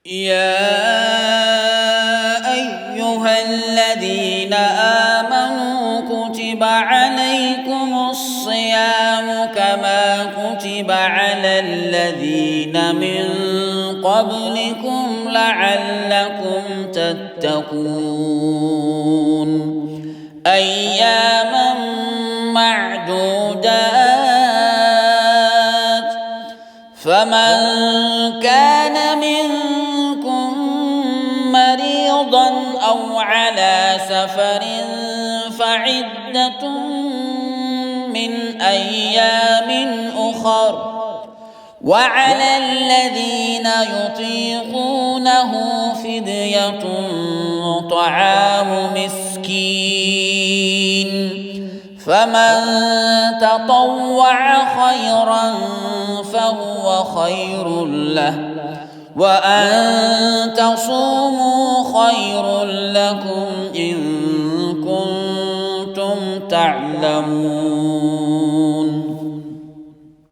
يا أيها الذين آمنوا كتب عليكم الصيام كما كتب على الذين من قبلكم لعلكم تتقون أياما معدودات فمن كان منكم مريضا أو على سفر فعدة من أيام أخر وعلى الذين يطيقونه فدية طعام مسكين فمن تطوع خيرا فهو خير له وأن تصوموا خير لكم إن كنتم تعلمون